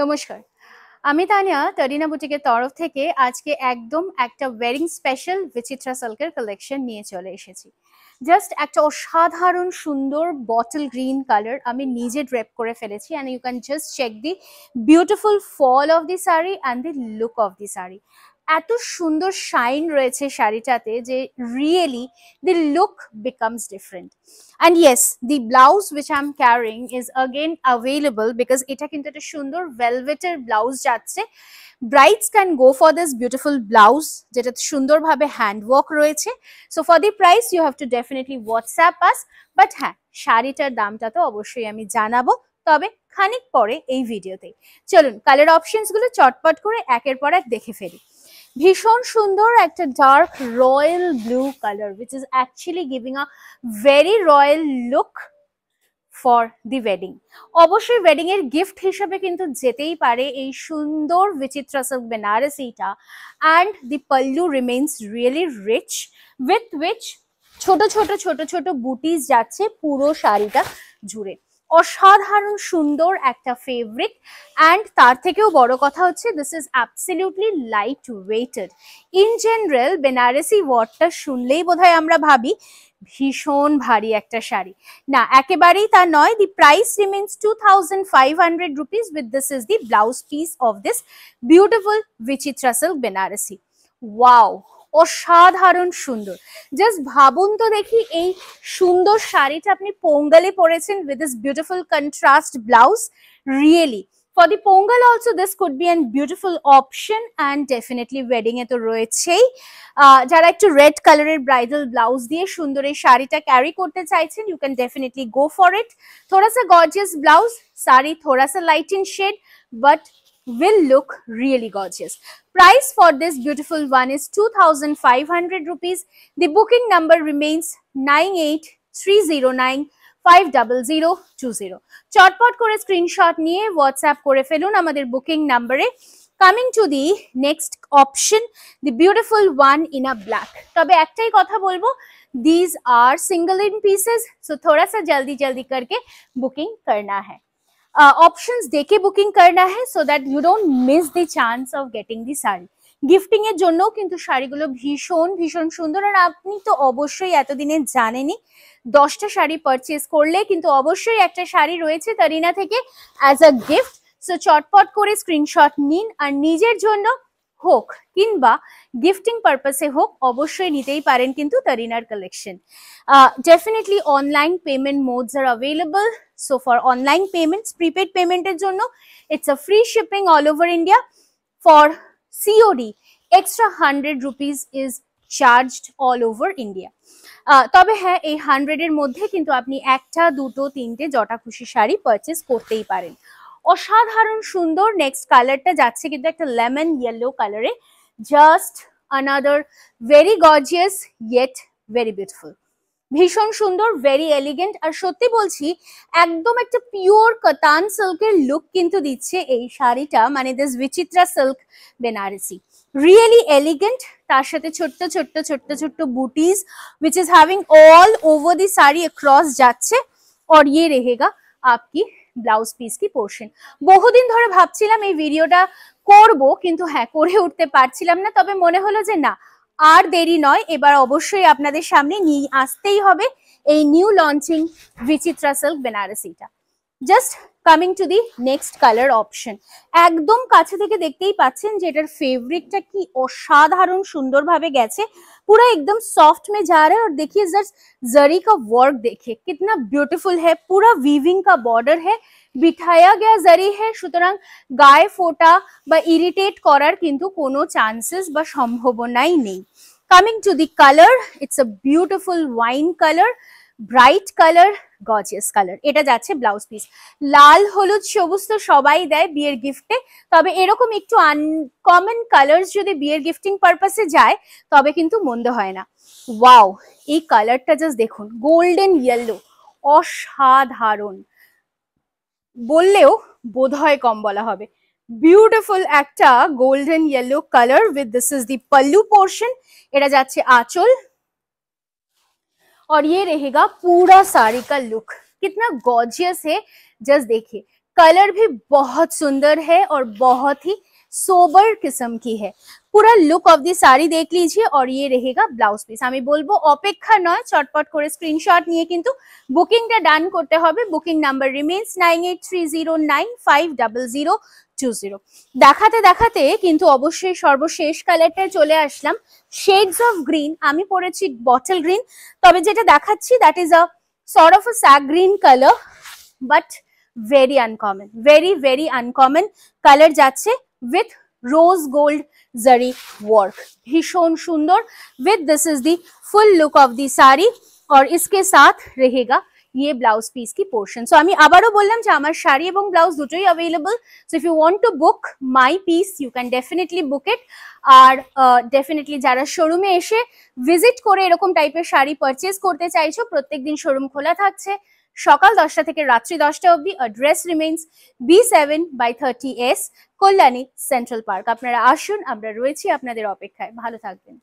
নমস্কার, আমি তানিয়া তরিনা বুটিকের তরফ থেকে আজকে একদম একটা ওয়েডিং স্পেশাল বিচিত্রা সিল্কের কালেকশন নিয়ে চলে এসেছি। জাস্ট একটা অসাধারণ সুন্দর বটল গ্রিন কালার আমি নিজে ড্রেপ করে ফেলেছি, and you can just check the beautiful fall of the sari and the look of the sari. এত সুন্দর শাইন রয়েছে শাড়িটাতে যে really the look becomes different. And yes, the blouse which I'm carrying is again available because এটা কিন্তু একটা সুন্দর velveter blouse যাচ্ছে। Brides can go for this beautiful blouse যেটা সুন্দরভাবে হ্যান্ড ওয়ার্ক রয়েছে। So for the price you have to definitely WhatsApp us, but হ্যাঁ, শাড়িটার দামটা তো অবশ্যই আমি জানাবো, তবে খানিক পরে এই ভিডিওতে। চলুন কালার অপশনস গুলো চটপট করে একের পর এক দেখে ফেলি। ভীষণ সুন্দর একটা dark royal blue colour which is actually giving a very royal look for the wedding. অবশ্যই ওয়েডিং এর গিফট হিসেবে কিন্তু যেতেই পারে এই সুন্দর বিচিত্রা silk বেনারসিটা, and the pallu remains really rich with which ছোট ছোট ছোট ছোট বুটিস যাচ্ছে পুরো শাড়িটা জুড়ে। অসাধারণ সুন্দর একটা ফেব্রিক, অ্যান্ড তার থেকেও বড় কথা হচ্ছে this is absolutely light weighted. In general Banarasi ওয়ার্ডটা শুনলেই বোধহয় আমরা ভাবি ভীষণ ভারী একটা শাড়ি, না একেবারেই তা নয়। দি price remains 2500 rupees with this is the blouse piece of this beautiful Bichitra silk Banarasi. Wow, অসাধারণ সুন্দর। জাস্ট ভাবুন তো দেখি এই সুন্দর শাড়িটা আপনি পোঙ্গালে পরেছেন with this beautiful contrast blouse. Really for the pongal also this could be a beautiful option, and definitely wedding এ তো রয়েছেই। যারা একটু রেড কালারের ব্রাইডাল ব্লাউজ দিয়ে সুন্দর এই শাড়িটা ক্যারি করতে চাইছেন, you can definitely go for it. थोड़ा सा gorgeous blouse, साड़ी थोड़ा सा light in shade but will look really gorgeous. Price for this beautiful one is 2500 rupees. The booking number remains 9830950020. চটপট করে স্ক্রিনশট নিয়ে হোয়াটসঅ্যাপ করে ফেলুন আমাদের বুকিং নাম্বারে। Coming to the next option, the beautiful one in a black. তবে একটাই কথা বলবো, these are single in pieces, so थोड़ा सा जल्दी जल्दी करके बुकिंग करना है, ऑप्शंस देके बुकिंग करना है, so that you don't miss the chance of getting the sari. Gifting এর জন্য কিন্তু শাড়িগুলো ভীষণ ভীষণ সুন্দর, আর আপনি তো অবশ্যই এতদিনে জানেনই 10টা শাড়ি পারচেজ করলে কিন্তু অবশ্যই একটা শাড়ি রয়েছে তরিনা থেকে অ্যাজ আ গিফট। সো চটপট করে স্ক্রিনশট নিন, আর নিজের জন্য হোক কিংবা গিফটিং পারপাসে হোক অবশ্যই নিতেই পারেন কিন্তু তরিনার collection. Definitely online payment modes are available. So for online payments, prepaid পেমেন্টের জন্য it's a free shipping all over India. For COD extra 100 rupees is charged all over India. তবে হ্যাঁ, এই 100 এর মধ্যে কিন্তু আপনি একটা দুটো তিনটে যটা খুশি শাড়ি পারচেজ করতেই পারেন। অসাধারণ সুন্দর নেক্সট কালারটা যাচ্ছে কিন্তু একটা লেমন ইয়েলো কালারে। Just another very gorgeous yet very beautiful. ভীষণ সুন্দর, ভেরি এলিগেন্ট, আর সত্যি বলছি একদম একটা পিওর কাতান সিল্কের লুক কিন্তু দিচ্ছে এই শাড়িটা, মানে this Bichitra silk Banarasi. Really elegant, তার সাথে ছোট্ট ছোট্ট ছোট্ট ছোট্ট বুটিজ which is having all over the sari across যাচ্ছে, और ये रहेगा आपकी ব্লাউজ পিস কি পোর্শন। বহুদিন ধরে ভাবছিলাম এই ভিডিওটা করব, কিন্তু হ্যাঁ করে উঠতে পারছিলাম না, তবে মনে হলো যে না আর দেরি নয়, এবার অবশ্যই আপনাদের সামনে নিয়ে আসতেই হবে এই নিউ লঞ্চিং বিচিত্রা সিল্ক বেনারসিটা। Just coming to the next colour option, একদম কাছে থেকে দেখতেই পাচ্ছেন যে এটার ফেব্রিকটা কি অসাধারণ সুন্দরভাবে গেছে, पूरा एकदम सॉफ्ट में जा रहा है। और देखिए जरी का वर्क देखिए कितना ब्यूटीफुल है, पूरा वीविंग का बॉर्डर है, बिठाया गया जरी है, সুতরাং গায়ে ফোটা বা ইরিটেট করার কিন্তু কোনো চান্সেস বা সম্ভাবনাই নেই। Coming to the colour, it's a beautiful wine colour, bright colour, gorgeous colour. এটা যাচ্ছে ব্লাউজ পিস। লাল হলুদ সবুজ তো সবাই দেয় বিয়ের গিফটে, তবে এরকম একটু আনকমন কালার্স যদি বিয়ের গিফটিং পারপাসে যায় তবে কিন্তু মন্দ হয় না। ওয়াও, এই কালারটা জাস্ট দেখুন, গোল্ডেন ইয়েলো, অসাধারণ বললেও বোধহয় কম বলা হবে। বিউটিফুল একটা golden yellow colour with this is the pallu portion. এটা যাচ্ছে আঁচল, और ये रहेगा पूरा साड़ी का लुक। कितना गॉर्जियस है, जस्ट देखिए कलर भी बहुत सुंदर है और बहुत ही सोबर किस्म की है। पूरा लुक ऑफ दी साड़ी देख लीजिए और ये रहेगा ब्लाउज পিস। আমি বলবো অপেক্ষা নয়, চটপট করে স্ক্রিনশট নিয়ে কিন্তু বুকিংটা ডান করতে হবে। Booking number remains 9830950020। দেখাতে দেখাতে কিন্তু অবশ্যই সর্বশেষ কালারটা চলে আসলাম, শেডস অফ গ্রিন। আমি পরেছি বটল গ্রিন, তবে যেটা দেখাচ্ছি that is a sort of a sag green color, but very uncommon, very uncommon color যাচ্ছে with rose gold zari work, भीषण सुंदर। with this is the full look of the sari और इसके साथ रहेगा ये ब्लाउज पीस की पोर्शन। सो আমি আবারও বললাম যে আমার শাড়ি এবং ব্লাউজ দুটোই available. So if you want to book my piece you can definitely book it. আর ডেফিনেটলি যারা শোরুমে এসে ভিজিট করে এরকম টাইপের শাড়ি পারচেজ করতে চাইছো, প্রত্যেকদিন শোরুম খোলা থাকছে সকাল 10টা থেকে রাত্রি 10টা অবধি। Address remains B7/30S, Kalyani central park. আপনারা আসুন, আমরা রয়েছি আপনাদের অপেক্ষায়। ভালো থাকবেন।